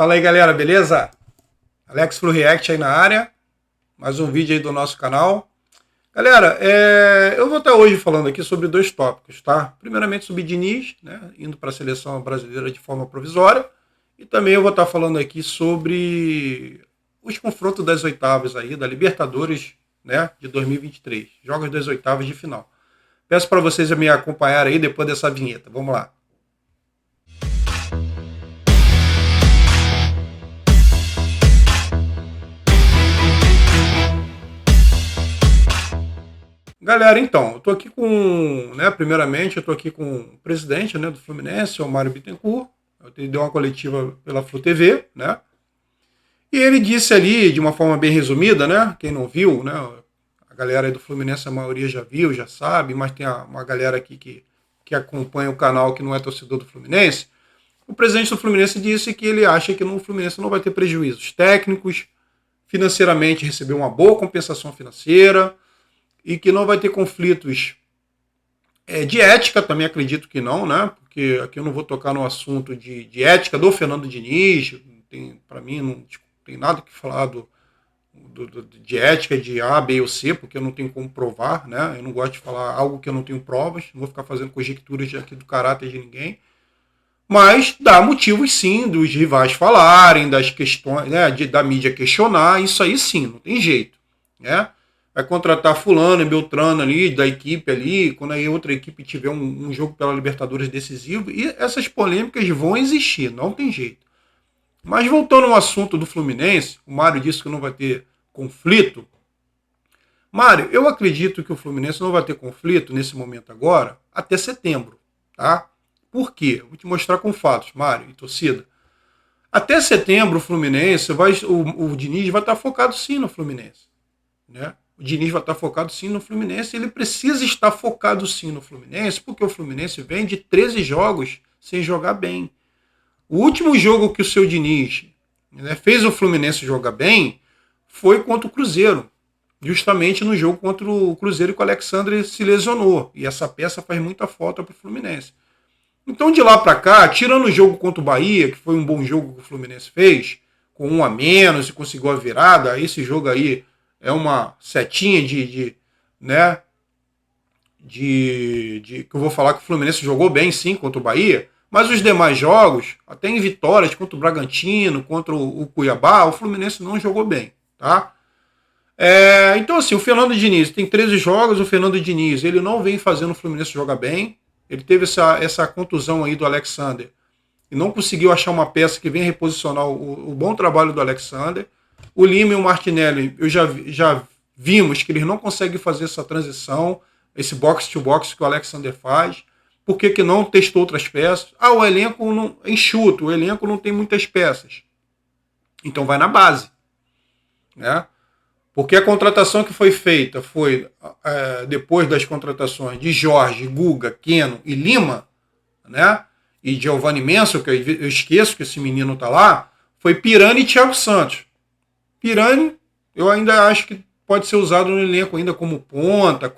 Fala aí, galera, beleza? Alex Flu React aí na área. Mais um vídeo aí do nosso canal. Galera, eu vou estar hoje falando aqui sobre dois tópicos, tá? Primeiramente sobre Diniz, né? Indo para a seleção brasileira de forma provisória. E também eu vou estar falando aqui sobre os confrontos das oitavas aí, da Libertadores, né? De 2023. Jogos das oitavas de final. Peço para vocês me acompanharem aí depois dessa vinheta. Vamos lá. Galera, então, eu tô aqui com, né, primeiramente, eu tô aqui com o presidente, né, do Fluminense, o Mário Bittencourt. Ele deu uma coletiva pela Flu TV, né? E ele disse ali, de uma forma bem resumida, né? Quem não viu, né? A galera aí do Fluminense, a maioria já viu, já sabe, mas tem uma galera aqui que acompanha o canal que não é torcedor do Fluminense. O presidente do Fluminense disse que ele acha que no Fluminense não vai ter prejuízos técnicos, financeiramente receber uma boa compensação financeira, e que não vai ter conflitos de ética, também acredito que não, né? Porque aqui eu não vou tocar no assunto de ética do Fernando Diniz, para mim não tem nada que falar de ética de A, B ou C, porque eu não tenho como provar, né? Eu não gosto de falar algo que eu não tenho provas, não vou ficar fazendo conjecturas aqui do caráter de ninguém. Mas dá motivos sim dos rivais falarem, das questões, né, da mídia questionar, isso aí sim, não tem jeito, né? Vai contratar fulano e Beltrano ali, da equipe ali, quando aí outra equipe tiver um jogo pela Libertadores decisivo, e essas polêmicas vão existir, não tem jeito. Mas voltando ao assunto do Fluminense, o Mário disse que não vai ter conflito. Mário, eu acredito que o Fluminense não vai ter conflito nesse momento agora, até setembro, tá? Por quê? Vou te mostrar com fatos, Mário e torcida. Até setembro o Fluminense, o Diniz vai estar focado sim no Fluminense, né? O Diniz vai estar focado sim no Fluminense. Ele precisa estar focado sim no Fluminense, porque o Fluminense vem de 13 jogos sem jogar bem. O último jogo que o seu Diniz, né, fez o Fluminense jogar bem foi contra o Cruzeiro. Justamente no jogo contra o Cruzeiro que o Alexandre se lesionou. E essa peça faz muita falta para o Fluminense. Então de lá para cá, tirando o jogo contra o Bahia, que foi um bom jogo que o Fluminense fez, com um a menos e conseguiu a virada, esse jogo aí é uma setinha né, que eu vou falar que o Fluminense jogou bem sim contra o Bahia, mas os demais jogos, até em vitórias contra o Bragantino, contra o Cuiabá, o Fluminense não jogou bem, tá? Então assim, o Fernando Diniz tem 13 jogos, o Fernando Diniz, ele não vem fazendo o Fluminense jogar bem, ele teve essa contusão aí do Alexander e não conseguiu achar uma peça que venha reposicionar o bom trabalho do Alexander. O Lima e o Martinelli, já vimos que eles não conseguem fazer essa transição, esse box-to-box que o Alexander faz. Por que não testou outras peças? O elenco não, é enxuto, o elenco não tem muitas peças. Então vai na base, né? Porque a contratação que foi feita foi depois das contratações de Jorge, Guga, Keno e Lima, né? E Giovanni Menso, que eu esqueço que esse menino tá lá, foi Pirani e Thiago Santos. Pirani, eu ainda acho que pode ser usado no elenco ainda como ponta,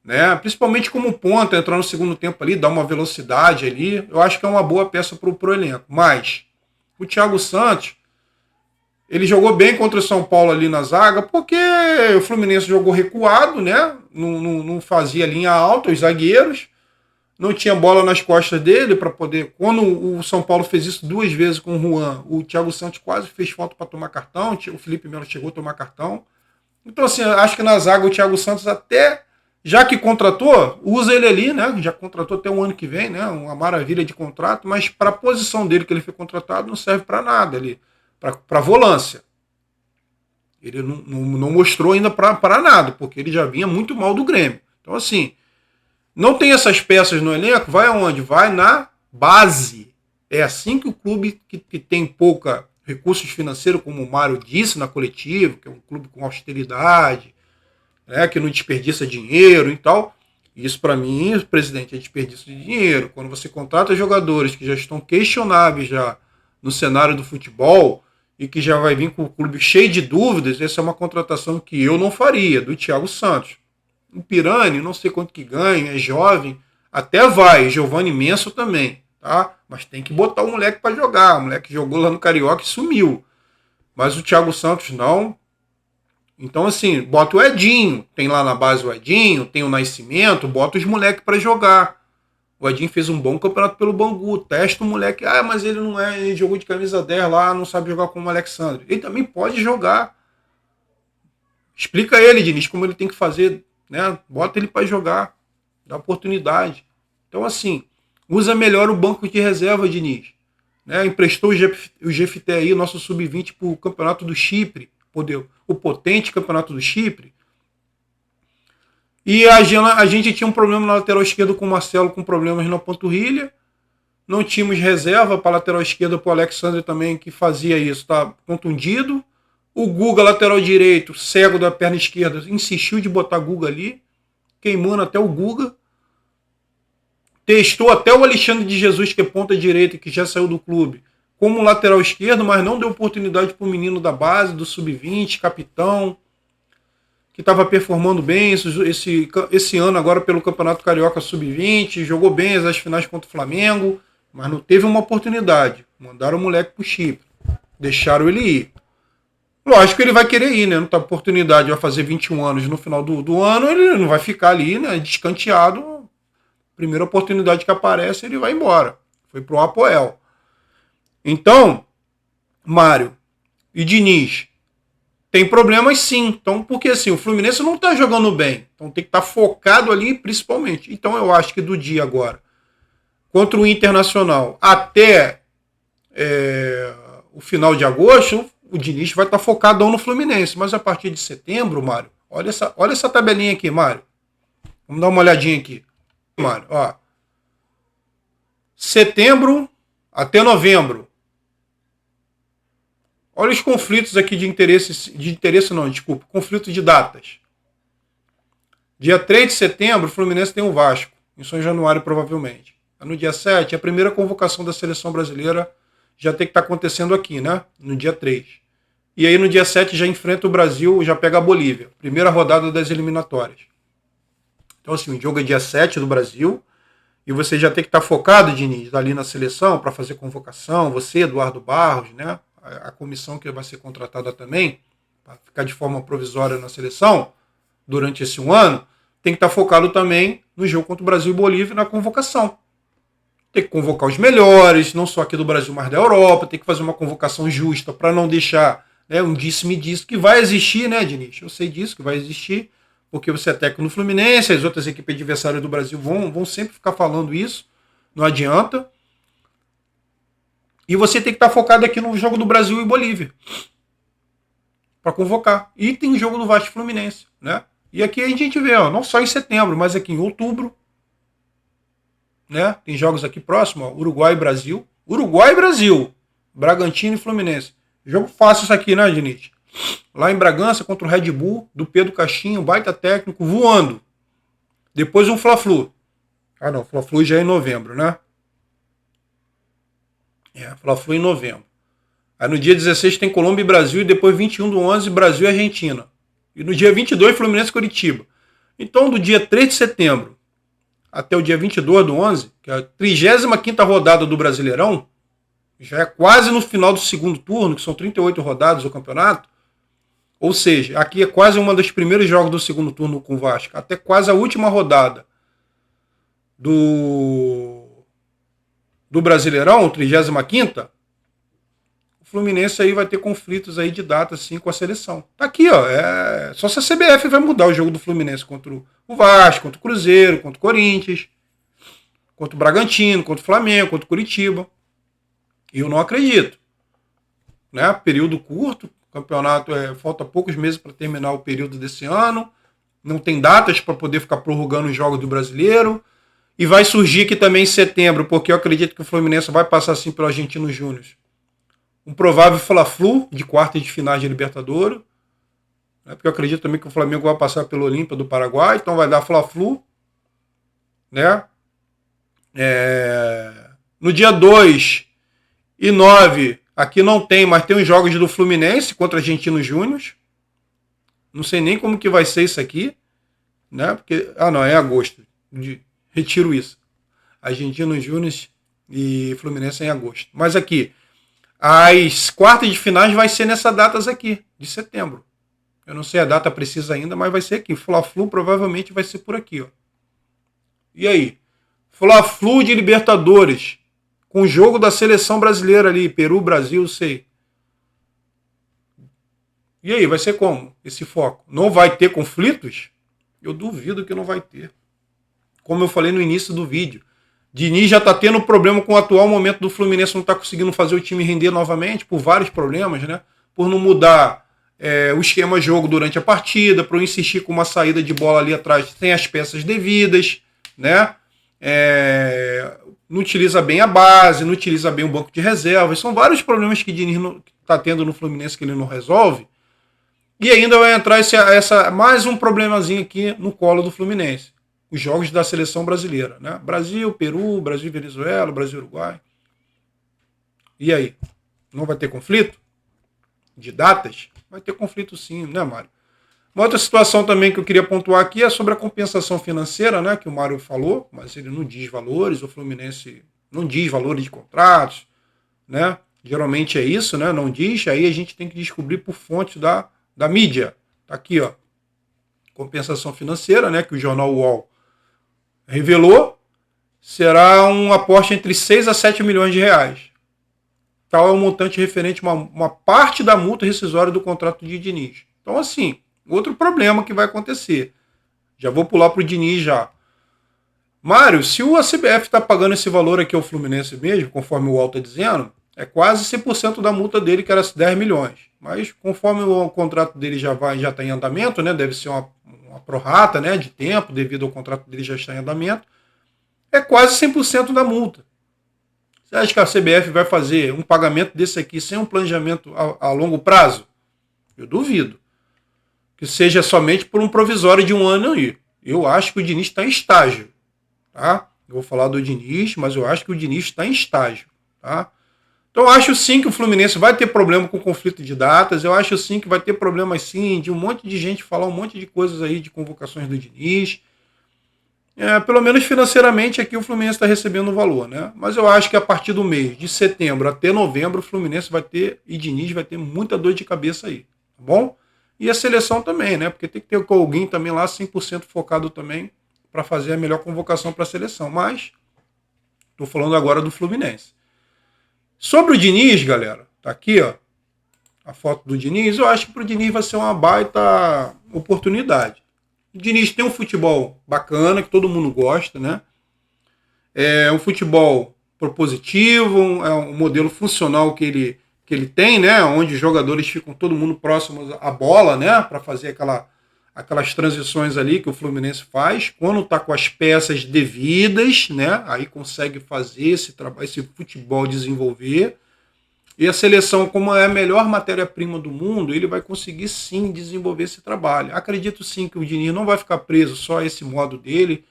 né, principalmente como ponta, entrar no segundo tempo ali, dar uma velocidade ali. Eu acho que é uma boa peça pro elenco. Mas o Thiago Santos, ele jogou bem contra o São Paulo ali na zaga, porque o Fluminense jogou recuado, né? Não fazia linha alta, os zagueiros. Não tinha bola nas costas dele para poder... Quando o São Paulo fez isso 2 vezes com o Juan, o Thiago Santos quase fez falta para tomar cartão, o Felipe Melo chegou a tomar cartão. Então, assim, acho que na zaga o Thiago Santos até, já que contratou, usa ele ali, né? Já contratou até o ano que vem, né? Uma maravilha de contrato, mas para a posição dele que ele foi contratado não serve para nada ali, para volância. Ele não mostrou ainda para nada, porque ele já vinha muito mal do Grêmio. Então, assim... Não tem essas peças no elenco, vai aonde? Vai na base. É assim que o clube que tem pouca recursos financeiros, como o Mário disse na coletiva, que é um clube com austeridade, né, que não desperdiça dinheiro e tal. Isso para mim, presidente, é desperdício de dinheiro. Quando você contrata jogadores que já estão questionáveis já no cenário do futebol e que já vai vir com o clube cheio de dúvidas, essa é uma contratação que eu não faria, do Thiago Santos. O Pirani, não sei quanto que ganha, é jovem, até vai, Giovanni Menso também, tá? Mas tem que botar o moleque para jogar. O moleque jogou lá no Carioca e sumiu. Mas o Thiago Santos não. Então, assim, bota o Edinho. Tem lá na base o Edinho, tem o Nascimento, bota os moleques para jogar. O Edinho fez um bom campeonato pelo Bangu. Testa o moleque. Ah, mas ele não é. Ele jogou de camisa 10 lá, não sabe jogar como o Alexandre. Ele também pode jogar. Explica ele, Diniz, como ele tem que fazer. Né? Bota ele para jogar. Dá oportunidade. Então, assim, usa melhor o banco de reserva, Diniz. Né? Emprestou o GFT aí, nosso sub-20, para o campeonato do Chipre. O potente campeonato do Chipre. E a gente tinha um problema na lateral esquerda com o Marcelo, com problemas na panturrilha. Não tínhamos reserva para a lateral esquerda, para o Alexandre também, que fazia isso, está contundido. O Guga, lateral direito, cego da perna esquerda, insistiu de botar Guga ali, queimando até o Guga. Testou até o Alexandre de Jesus, que é ponta direita, que já saiu do clube, como lateral esquerdo, mas não deu oportunidade para o menino da base, do sub-20, capitão, que estava performando bem esse ano agora pelo Campeonato Carioca Sub-20, jogou bem as finais contra o Flamengo, mas não teve uma oportunidade. Mandaram o moleque pro Chipre, deixaram ele ir. Lógico que ele vai querer ir, né? Não tem oportunidade, vai fazer 21 anos no final do ano, ele não vai ficar ali, né? Descanteado. Primeira oportunidade que aparece, ele vai embora. Foi pro Apoel. Então, Mário e Diniz, tem problemas sim. Então, porque assim, o Fluminense não está jogando bem. Então tem que estar focado ali principalmente. Então eu acho que do dia agora, contra o Internacional, até o final de agosto, o Diniz vai estar focadão no Fluminense. Mas a partir de setembro, Mário, olha essa tabelinha aqui, Mário. Vamos dar uma olhadinha aqui. Mário, ó. Setembro até novembro. Olha os conflitos aqui conflitos de datas. Dia 3 de setembro, o Fluminense tem o Vasco, em São Januário provavelmente. No dia 7, a primeira convocação da seleção brasileira já tem que estar acontecendo aqui, né? No dia 3. E aí no dia 7 já enfrenta o Brasil, já pega a Bolívia. Primeira rodada das eliminatórias. Então assim, o jogo é dia 7 do Brasil, e você já tem que estar focado, Diniz, ali na seleção para fazer convocação, você, Eduardo Barros, né? A comissão que vai ser contratada também, para ficar de forma provisória na seleção, durante esse um ano, tem que estar focado também no jogo contra o Brasil e Bolívia na convocação. Tem que convocar os melhores, não só aqui do Brasil, mas da Europa, tem que fazer uma convocação justa para não deixar, né, um disse-me-disse, que vai existir, né, Diniz? Eu sei disso, que vai existir, porque você é técnico no Fluminense, as outras equipes adversárias do Brasil vão sempre ficar falando isso, não adianta. E você tem que estar focado aqui no jogo do Brasil e Bolívia, para convocar. E tem o jogo do Vasco Fluminense, né? E aqui a gente vê, ó, não só em setembro, mas aqui em outubro, né? Tem jogos aqui próximos, ó, Uruguai e Brasil. Uruguai e Brasil. Bragantino e Fluminense. Jogo fácil isso aqui, né, Diniz? Lá em Bragança contra o Red Bull, do Pedro Caixinho, baita técnico, voando. Depois um Fla-Flu. Ah, não, Fla-Flu já é em novembro, né? Fla-Flu em novembro. Aí no dia 16 tem Colômbia e Brasil, e depois 21/11, Brasil e Argentina. E no dia 22, Fluminense e Curitiba. Então, do dia 3 de setembro até o dia 22/11, que é a 35ª rodada do Brasileirão, já é quase no final do segundo turno, que são 38 rodadas do campeonato. Ou seja, aqui é quase uma dos primeiros jogos do segundo turno com o Vasco, até quase a última rodada do Brasileirão, 35ª, o Fluminense aí vai ter conflitos aí de data assim com a seleção. Tá aqui, ó, só se a CBF vai mudar o jogo do Fluminense contra o Vasco, contra o Cruzeiro, contra o Corinthians, contra o Bragantino, contra o Flamengo, contra o Curitiba. Eu não acredito. Né? Período curto, campeonato, falta poucos meses para terminar o período desse ano, não tem datas para poder ficar prorrogando os jogos do Brasileiro. E vai surgir aqui também em setembro, porque eu acredito que o Fluminense vai passar assim pelo Argentino Júnior. Um provável Fla-Flu de quarta de finais de Libertadores. Né? Porque eu acredito também que o Flamengo vai passar pelo Olímpia do Paraguai, então vai dar Fla-Flu. Né? No dia 2 e 9, aqui não tem, mas tem os jogos do Fluminense contra o Argentino Júnior. Não sei nem como que vai ser isso aqui. Né? Porque, não, é agosto. Retiro isso. Argentino Júnior e Fluminense em agosto. Mas aqui, as quartas de finais vai ser nessas datas aqui, de setembro. Eu não sei a data precisa ainda, mas vai ser aqui. Fla-Flu provavelmente vai ser por aqui, ó. E aí? Fla-Flu de Libertadores, com o jogo da seleção brasileira ali, Peru, Brasil, sei. E aí, vai ser como esse foco? Não vai ter conflitos? Eu duvido que não vai ter. Como eu falei no início do vídeo, Diniz já está tendo problema com o atual momento do Fluminense, não está conseguindo fazer o time render novamente, por vários problemas, né? Por não mudar o esquema de jogo durante a partida, por insistir com uma saída de bola ali atrás sem as peças devidas, né? Não utiliza bem a base, não utiliza bem o banco de reservas. São vários problemas que o Diniz está tendo no Fluminense que ele não resolve. E ainda vai entrar mais um problemazinho aqui no colo do Fluminense. Os jogos da seleção brasileira, né? Brasil, Peru, Brasil, Venezuela, Brasil, Uruguai. E aí? Não vai ter conflito? De datas? Vai ter conflito sim, né, Mário? Uma outra situação também que eu queria pontuar aqui é sobre a compensação financeira, né? Que o Mário falou, mas ele não diz valores, o Fluminense não diz valores de contratos, né? Geralmente é isso, né? Não diz, aí a gente tem que descobrir por fonte da mídia. Tá aqui, ó. Compensação financeira, né? Que o jornal UOL revelou, será um aporte entre 6 a 7 milhões de reais. Tal é o montante referente a uma parte da multa rescisória do contrato de Diniz. Então, assim, outro problema que vai acontecer. Já vou pular para o Diniz já. Mário, se o CBF está pagando esse valor aqui ao Fluminense mesmo, conforme o UOL está dizendo, é quase 100% da multa dele, que era 10 milhões. Mas conforme o contrato dele já está em andamento, né, deve ser uma prorrata, né, de tempo, devido ao contrato dele já estar em andamento, é quase 100% da multa. Você acha que a CBF vai fazer um pagamento desse aqui sem um planejamento a longo prazo? Eu duvido. Que seja somente por um provisório de um ano aí. Eu acho que o Diniz está em estágio. Tá? Eu vou falar do Diniz, mas eu acho que o Diniz está em estágio. Tá? Então eu acho sim que o Fluminense vai ter problema com conflito de datas, eu acho sim que vai ter problemas sim de um monte de gente falar um monte de coisas aí de convocações do Diniz. Pelo menos financeiramente aqui o Fluminense está recebendo o valor, né? Mas eu acho que a partir do mês de setembro até novembro o Fluminense vai ter, e Diniz vai ter muita dor de cabeça aí, tá bom? E a seleção também, né? Porque tem que ter alguém também lá 100% focado também para fazer a melhor convocação para a seleção. Mas estou falando agora do Fluminense. Sobre o Diniz, galera, tá aqui, ó, a foto do Diniz. Eu acho que pro Diniz vai ser uma baita oportunidade. O Diniz tem um futebol bacana, que todo mundo gosta, né? É um futebol propositivo, é um modelo funcional que ele tem, né? Onde os jogadores ficam todo mundo próximos à bola, né? Para fazer aquelas transições ali que o Fluminense faz. Quando tá com as peças devidas, né? Aí consegue fazer esse trabalho, esse futebol desenvolver. E a seleção, como é a melhor matéria-prima do mundo, ele vai conseguir sim desenvolver esse trabalho. Acredito sim que o Diniz não vai ficar preso só a esse modo dele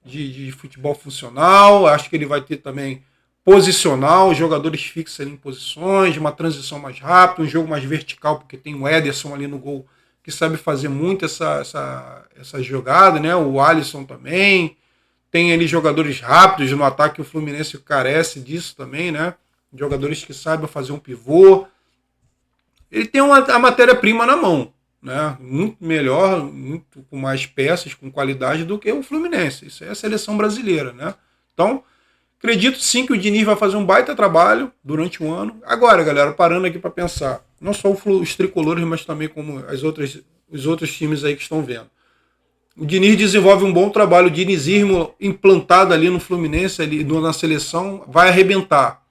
de futebol funcional. Acho que ele vai ter também posicional, jogadores fixos ali em posições, uma transição mais rápida, um jogo mais vertical, porque tem o Ederson ali no gol que sabe fazer muito essa jogada, né? O Alisson também. Tem ali jogadores rápidos no ataque, o Fluminense carece disso também, né? Jogadores que saibam fazer um pivô. Ele tem a matéria-prima na mão, né? Muito melhor, muito com mais peças, com qualidade do que o Fluminense. Isso é a seleção brasileira, né? Então, acredito sim que o Diniz vai fazer um baita trabalho durante o ano. Agora, galera, parando aqui para pensar, não só os tricolores, mas também como os outros times aí que estão vendo. O Diniz desenvolve um bom trabalho, o dinizismo implantado ali no Fluminense, ali na seleção, vai arrebentar,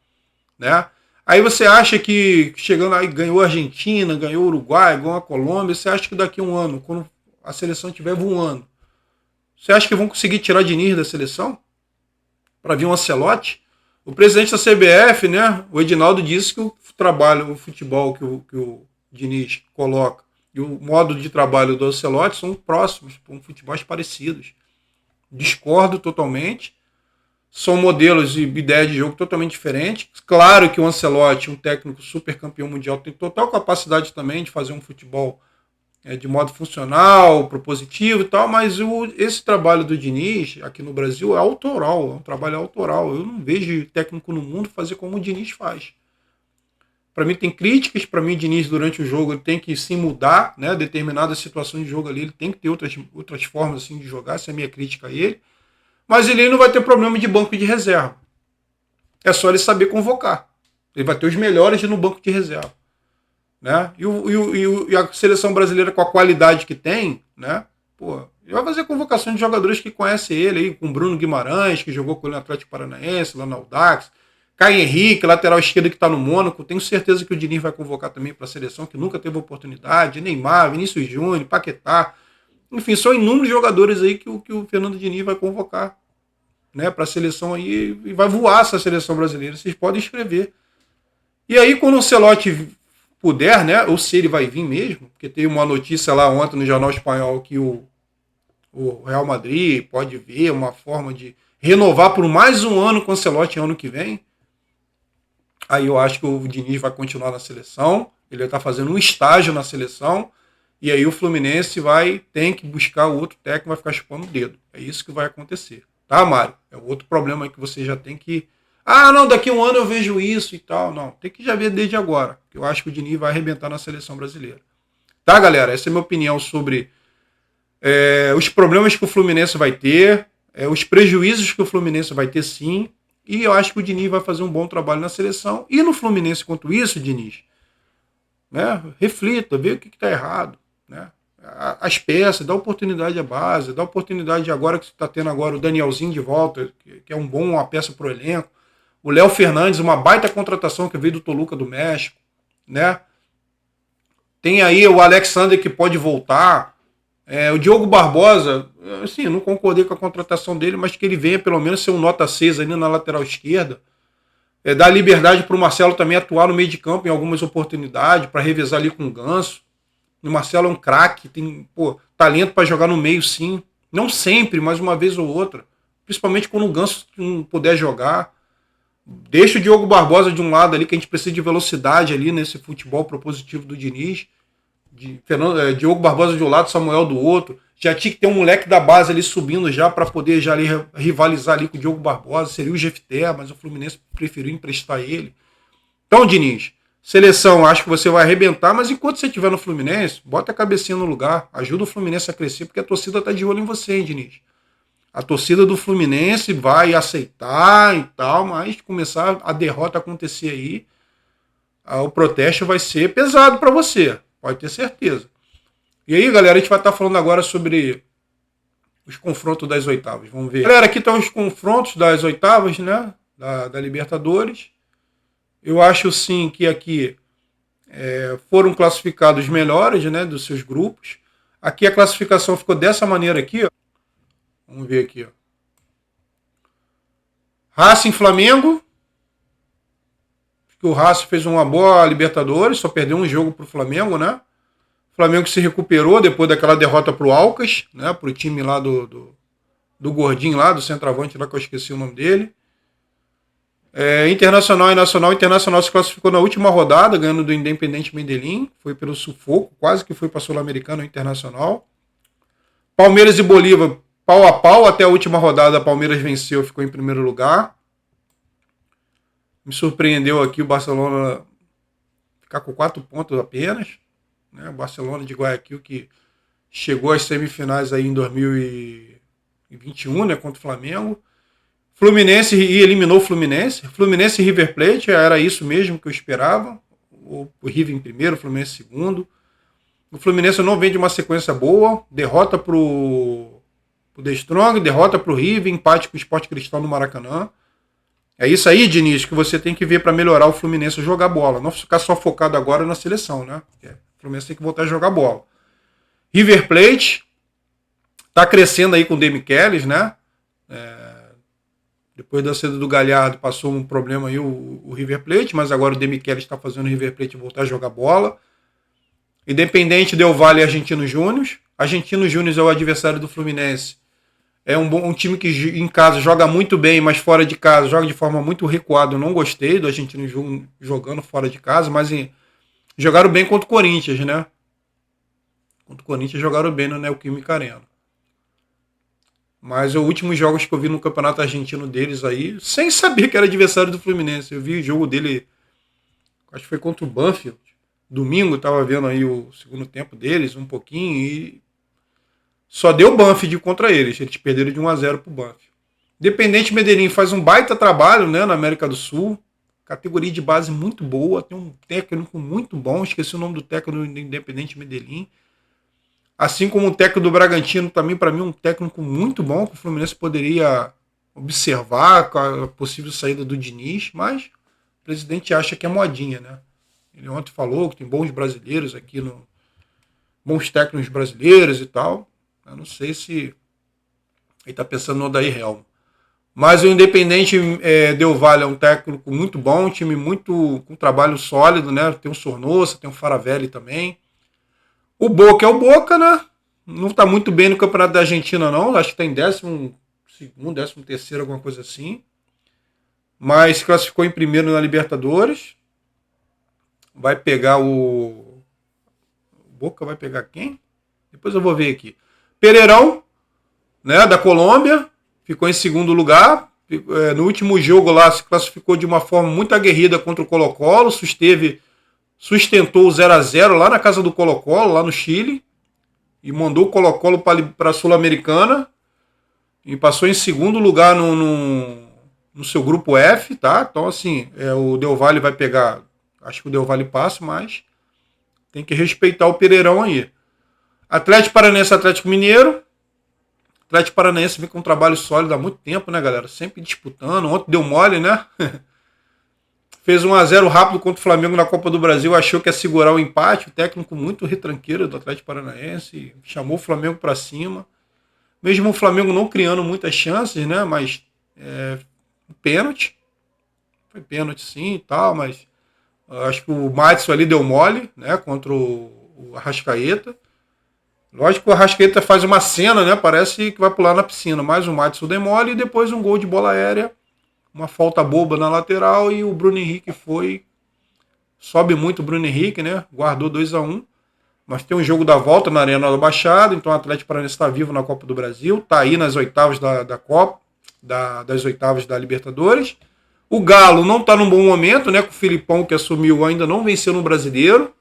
né? Aí você acha que chegando aí, ganhou a Argentina, ganhou o Uruguai, ganhou a Colômbia, você acha que daqui a um ano, quando a seleção estiver voando, você acha que vão conseguir tirar Diniz da seleção? Para vir um Ancelotti? O presidente da CBF, né, o Edinaldo, disse que o trabalho, o futebol que o Diniz coloca e o modo de trabalho do Ancelotti são próximos, são futebols parecidos. Discordo totalmente. São modelos e ideias de jogo totalmente diferentes. Claro que o Ancelotti, um técnico super campeão mundial, tem total capacidade também de fazer um futebol de modo funcional, propositivo e tal, mas esse trabalho do Diniz aqui no Brasil é autoral, é um trabalho autoral. Eu não vejo técnico no mundo fazer como o Diniz faz. Para mim tem críticas, para mim o Diniz durante o jogo ele tem que se mudar, né? Determinadas situações de jogo ali, ele tem que ter outras formas assim, de jogar, essa é a minha crítica a ele. Mas ele não vai ter problema de banco de reserva. É só ele saber convocar. Ele vai ter os melhores no banco de reserva. Né? E a seleção brasileira com a qualidade que tem, né? Pô, ele vai fazer convocação de jogadores que conhecem ele, aí, com Bruno Guimarães, que jogou com ele no Atlético Paranaense, lá no Audax, Caio Henrique, lateral esquerdo que está no Mônaco. Tenho certeza que o Diniz vai convocar também para a seleção, que nunca teve oportunidade. Neymar, Vinícius Júnior, Paquetá. Enfim, são inúmeros jogadores aí que o Fernando Diniz vai convocar, né, para a seleção aí, e vai voar essa seleção brasileira. Vocês podem escrever. E aí, quando o Ancelotti puder, né, ou se ele vai vir mesmo, porque tem uma notícia lá ontem no Jornal Espanhol que o Real Madrid pode ver uma forma de renovar por mais um ano com o Ancelotti ano que vem. Aí eu acho que o Diniz vai continuar na seleção, ele vai estar fazendo um estágio na seleção, e aí o Fluminense tem que buscar o outro técnico, vai ficar chupando o dedo. É isso que vai acontecer. Tá, Mário? É outro problema aí que você já tem que... Ah, não, daqui a um ano eu vejo isso e tal. Não, tem que já ver desde agora. Eu acho que o Diniz vai arrebentar na seleção brasileira. Tá, galera? Essa é a minha opinião sobre os problemas que o Fluminense vai ter, os prejuízos que o Fluminense vai ter, sim. E eu acho que o Diniz vai fazer um bom trabalho na seleção. E no Fluminense, quanto isso, Diniz, né, reflita, vê o que está errado, né? As peças, dá oportunidade à base, dá oportunidade agora que você está tendo agora o Danielzinho de volta, que é uma peça para o elenco. O Léo Fernandes, uma baita contratação que veio do Toluca do México, né? Tem aí o Alexander que pode voltar. O Diogo Barbosa, assim, não concordei com a contratação dele, mas que ele venha pelo menos ser um nota 6 ali na lateral esquerda. Dar liberdade para o Marcelo também atuar no meio de campo em algumas oportunidades, para revezar ali com o Ganso. O Marcelo é um craque, tem talento para jogar no meio, sim. Não sempre, mas uma vez ou outra. Principalmente quando o Ganso não puder jogar. Deixa o Diogo Barbosa de um lado ali, que a gente precisa de velocidade ali nesse futebol propositivo do Diniz. Diogo Barbosa de um lado, Samuel do outro. Já tinha que ter um moleque da base ali subindo já para poder já ali rivalizar ali com o Diogo Barbosa. Seria o Jefté, mas o Fluminense preferiu emprestar ele. Então, Diniz, seleção, acho que você vai arrebentar, mas enquanto você estiver no Fluminense, bota a cabecinha no lugar. Ajuda o Fluminense a crescer, porque a torcida tá de olho em você, hein, Diniz? A torcida do Fluminense vai aceitar e tal, mas começar a derrota acontecer aí, o protesto vai ser pesado para você, pode ter certeza. E aí, galera, a gente vai estar falando agora sobre os confrontos das oitavas. Vamos ver. Galera, aqui estão os confrontos das oitavas, né? Da Libertadores. Eu acho sim que aqui foram classificados os melhores, né? Dos seus grupos. Aqui a classificação ficou dessa maneira aqui, ó. Vamos ver aqui, ó. Racing Flamengo. O Racing fez uma boa Libertadores, só perdeu um jogo para o Flamengo, né? O Flamengo se recuperou depois daquela derrota para o Alcas, né? Para o time lá do gordinho lá, do centroavante lá, que eu esqueci o nome dele. Internacional e Nacional. Internacional se classificou na última rodada, ganhando do Independente Medellín. Foi pelo sufoco, quase que foi para a Sul-Americana o Internacional. Palmeiras e Bolívar, pau a pau, até a última rodada. Palmeiras venceu, ficou em primeiro lugar. Me surpreendeu aqui o Barcelona ficar com 4 pontos apenas. Né? O Barcelona de Guayaquil, que chegou às semifinais aí em 2021, né, contra o Flamengo. Fluminense e eliminou o Fluminense. Fluminense e River Plate, era isso mesmo que eu esperava. O River em primeiro, o Fluminense em segundo. O Fluminense não vem de uma sequência boa. Derrota pro The Strong, derrota pro River, empate com o Sport Cristal no Maracanã. É isso aí, Diniz, que você tem que ver para melhorar o Fluminense jogar bola. Não ficar só focado agora na seleção, né? O Fluminense tem que voltar a jogar bola. River Plate tá crescendo aí com o Demichelis, né? Depois da saída do Galhardo passou um problema aí o River Plate, mas agora o Demichelis está fazendo o River Plate voltar a jogar bola. Independente Del Valle e Argentino Júnior. Argentino Júnior é o adversário do Fluminense. É um time que em casa joga muito bem, mas fora de casa joga de forma muito recuada. Eu não gostei do Argentino Júnior jogando fora de casa, mas jogaram bem contra o Corinthians, né? Contra o Corinthians jogaram bem no Neoquímica Arena. Mas os últimos jogos que eu vi no campeonato argentino deles aí, sem saber que era adversário do Fluminense. Eu vi o jogo dele, acho que foi contra o Banfield. Domingo, tava vendo aí o segundo tempo deles, um pouquinho, e só deu Banfield contra eles. Eles perderam de 1-0 pro Banfield. Independente Medellín faz um baita trabalho, né, na América do Sul. Categoria de base muito boa, tem um técnico muito bom, esqueci o nome do técnico do Independente Medellín. Assim como o técnico do Bragantino, também para mim um técnico muito bom, que o Fluminense poderia observar com a possível saída do Diniz, mas o presidente acha que é modinha, né? Ele ontem falou que tem bons brasileiros aqui, bons técnicos brasileiros e tal. Eu não sei se ele está pensando no Odair Helma. Mas o Independente Del Valle é um técnico muito bom, um time muito com trabalho sólido, né? Tem o Sornosa, tem o Faravelli também. O Boca é o Boca, né? Não está muito bem no Campeonato da Argentina, não. Acho que está em 12º, 13º, alguma coisa assim. Mas classificou em primeiro na Libertadores. Vai pegar o Boca vai pegar quem? Depois eu vou ver aqui. Pereirão, né, da Colômbia, ficou em segundo lugar. No último jogo lá se classificou de uma forma muito aguerrida contra o Colo-Colo, sustentou o 0-0 lá na casa do Colo-Colo, lá no Chile, e mandou o Colo-Colo para a Sul-Americana, e passou em segundo lugar no seu grupo F, tá? Então, assim, o Del Valle vai pegar, acho que o Del Valle passa, mas tem que respeitar o Pereirão aí. Atlético Paranaense, Atlético Mineiro. Atlético Paranaense vem com um trabalho sólido há muito tempo, né, galera? Sempre disputando. Ontem deu mole, né? Fez 1-0 rápido contra o Flamengo na Copa do Brasil. Achou que ia segurar o empate. O técnico muito retranqueiro do Atlético Paranaense. Chamou o Flamengo para cima. Mesmo o Flamengo não criando muitas chances, né? Mas pênalti. Foi pênalti sim e tal, mas acho que o Madison ali deu mole, né? Contra o Arrascaeta. Lógico que o Arrascaeta faz uma cena, né? Parece que vai pular na piscina. Mas o Madison deu mole e depois um gol de bola aérea. Uma falta boba na lateral e o Bruno Henrique sobe muito o Bruno Henrique, né? Guardou 2-1. Mas tem um jogo da volta na Arena da Baixada, então o Atlético Paranaense está vivo na Copa do Brasil, está aí nas oitavas da Copa, das oitavas da Libertadores. O Galo não está num bom momento, né? Com o Filipão que assumiu ainda não venceu no Brasileiro.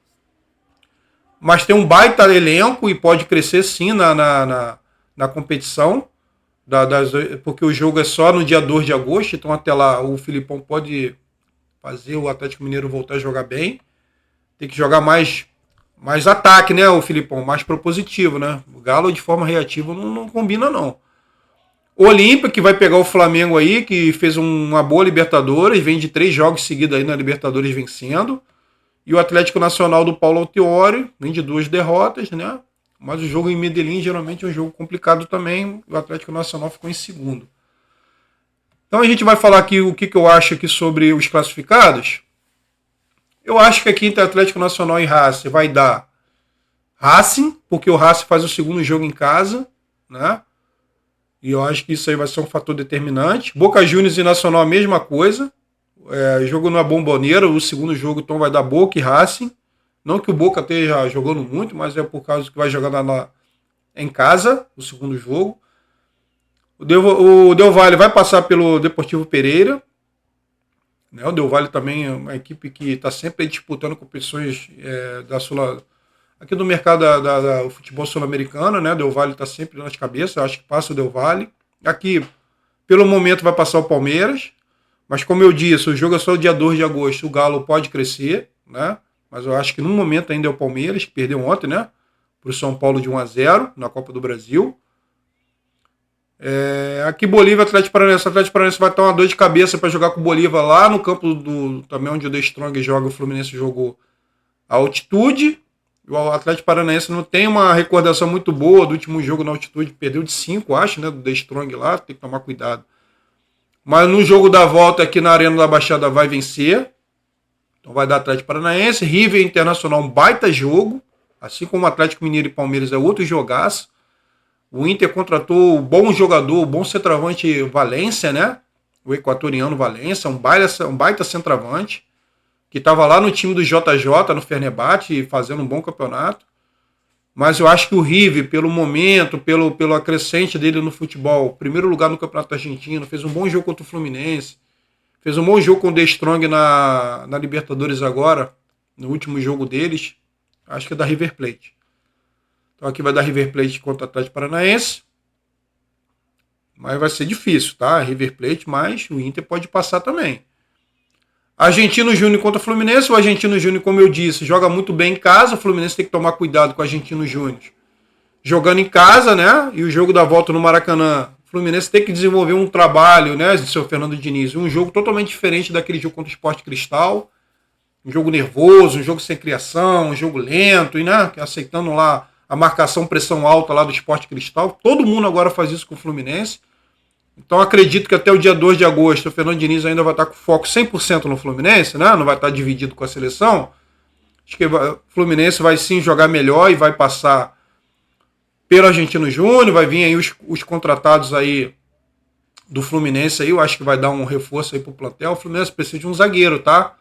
Mas tem um baita elenco e pode crescer sim na competição. Porque o jogo é só no dia 2 de agosto, então até lá o Filipão pode fazer o Atlético Mineiro voltar a jogar bem. Tem que jogar mais ataque, né, o Filipão, mais propositivo, né? O Galo de forma reativa não combina, não. O Olímpia, que vai pegar o Flamengo aí, que fez uma boa Libertadores, vem de 3 jogos seguidos aí na Libertadores vencendo. E o Atlético Nacional do Paulo Autuori, vem de 2 derrotas, né? Mas o jogo em Medellín geralmente é um jogo complicado também. O Atlético Nacional ficou em segundo. Então a gente vai falar aqui o que eu acho aqui sobre os classificados. Eu acho que aqui entre Atlético Nacional e Racing vai dar Racing, porque o Racing faz o segundo jogo em casa, né? E eu acho que isso aí vai ser um fator determinante. Boca Juniors e Nacional a mesma coisa. Jogo na Bombonera, o segundo jogo então vai dar Boca e Racing. Não que o Boca esteja jogando muito, mas é por causa que vai jogar em casa, o segundo jogo. O Del Valle vai passar pelo Deportivo Pereira. Né? O Del Valle também é uma equipe que está sempre disputando competições aqui do mercado do futebol sul-americano. Né? O Del Valle está sempre nas cabeças, acho que passa o Del Valle. Aqui, pelo momento, vai passar o Palmeiras. Mas como eu disse, o jogo é só dia 2 de agosto, o Galo pode crescer, né? Mas eu acho que no momento ainda é o Palmeiras, que perdeu ontem, né? Para o São Paulo de 1-0 na Copa do Brasil. Aqui Bolívar, Atlético Paranaense. O Atlético Paranaense vai ter uma dor de cabeça para jogar com o Bolívar lá no campo também onde o The Strong joga, o Fluminense jogou a altitude. O Atlético Paranaense não tem uma recordação muito boa do último jogo na altitude, perdeu de 5, acho, né? Do The Strong lá, tem que tomar cuidado. Mas no jogo da volta aqui na Arena da Baixada vai vencer. Então vai dar Atlético Paranaense. River Internacional, um baita jogo. Assim como o Atlético Mineiro e Palmeiras é outro jogaço. O Inter contratou o bom jogador, o bom centroavante Valência, né? O equatoriano Valência, um baita centroavante. Que estava lá no time do JJ, no Fenerbahçe, fazendo um bom campeonato. Mas eu acho que o River, pelo momento, pelo acrescente dele no futebol, primeiro lugar no Campeonato Argentino, fez um bom jogo contra o Fluminense, fez um bom jogo com o The Strong na Libertadores agora, no último jogo deles, acho que é da River Plate. Então aqui vai dar River Plate contra o Atlético Paranaense, mas vai ser difícil, tá? River Plate, mas o Inter pode passar também. Argentino Júnior contra o Fluminense. O Argentino Júnior, como eu disse, joga muito bem em casa. O Fluminense tem que tomar cuidado com o Argentino Júnior jogando em casa, né? E o jogo da volta no Maracanã. O Fluminense tem que desenvolver um trabalho, né, do seu Fernando Diniz. Um jogo totalmente diferente daquele jogo contra o Sport Cristal. Um jogo nervoso, um jogo sem criação, um jogo lento, e, né, aceitando lá a marcação, pressão alta lá do Sport Cristal. Todo mundo agora faz isso com o Fluminense. Então acredito que até o dia 2 de agosto o Fernando Diniz ainda vai estar com foco 100% no Fluminense, né? Não vai estar dividido com a seleção. Acho que o Fluminense vai sim jogar melhor e vai passar pelo Argentino Júnior, vai vir aí os contratados aí do Fluminense aí, eu acho que vai dar um reforço aí pro plantel. O Fluminense precisa de um zagueiro, tá?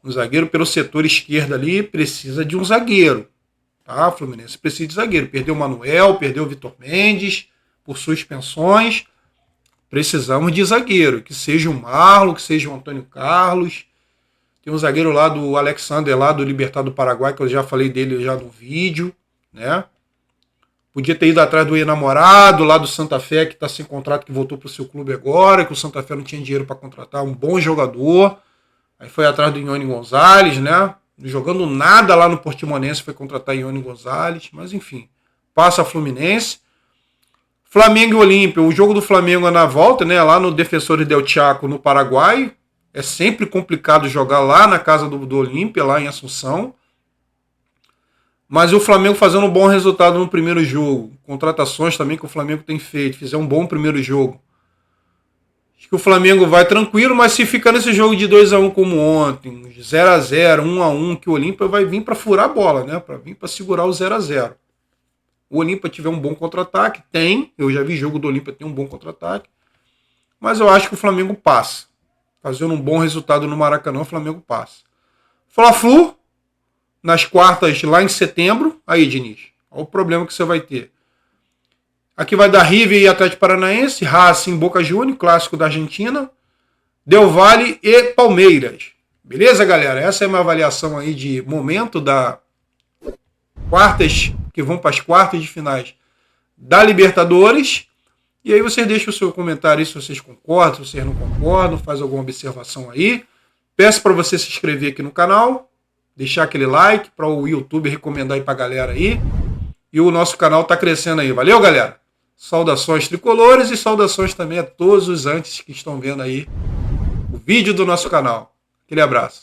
Um zagueiro pelo setor esquerdo ali, precisa de um zagueiro, tá? O Fluminense precisa de zagueiro. Perdeu o Manuel, perdeu o Vitor Mendes por suspensões. Precisamos de zagueiro, que seja o Marlon, que seja o Antônio Carlos. Tem um zagueiro lá do Alexander, lá do Libertad do Paraguai, que eu já falei dele já no vídeo, né? Podia ter ido atrás do enamorado lá do Santa Fé, que está sem contrato, que voltou para o seu clube agora, que o Santa Fé não tinha dinheiro para contratar um bom jogador. Aí foi atrás do Ione Gonzalez, né? Jogando nada lá no Portimonense, foi contratar Ione Gonzalez. Mas enfim, passa a Fluminense. Flamengo e Olímpia, o jogo do Flamengo é na volta, né? Lá no Defensores del Chaco, no Paraguai. É sempre complicado jogar lá na casa do Olímpia, lá em Assunção. Mas o Flamengo fazendo um bom resultado no primeiro jogo. Contratações também que o Flamengo tem feito. Fizer um bom primeiro jogo. Acho que o Flamengo vai tranquilo, mas se ficar nesse jogo de 2-1 como ontem, 0-0, 1-1, que o Olímpia vai vir para furar a bola, né? Para vir para segurar o 0-0. O Olímpia tiver um bom contra-ataque, tem. Eu já vi jogo do Olímpia tem um bom contra-ataque. Mas eu acho que o Flamengo passa. Fazendo um bom resultado no Maracanã, o Flamengo passa. Fla-Flu, nas quartas lá em setembro. Aí, Diniz, olha o problema que você vai ter. Aqui vai dar River e Atlético Paranaense, Racing, Boca Juniors, clássico da Argentina, Del Valle e Palmeiras. Beleza, galera? Essa é uma avaliação aí de momento da quartas, que vão para as quartas de finais da Libertadores. E aí vocês deixam o seu comentário aí se vocês concordam, se vocês não concordam, faz alguma observação aí. Peço para você se inscrever aqui no canal, deixar aquele like para o YouTube recomendar aí para a galera aí. E o nosso canal está crescendo aí. Valeu, galera? Saudações tricolores e saudações também a todos os antes que estão vendo aí o vídeo do nosso canal. Aquele abraço.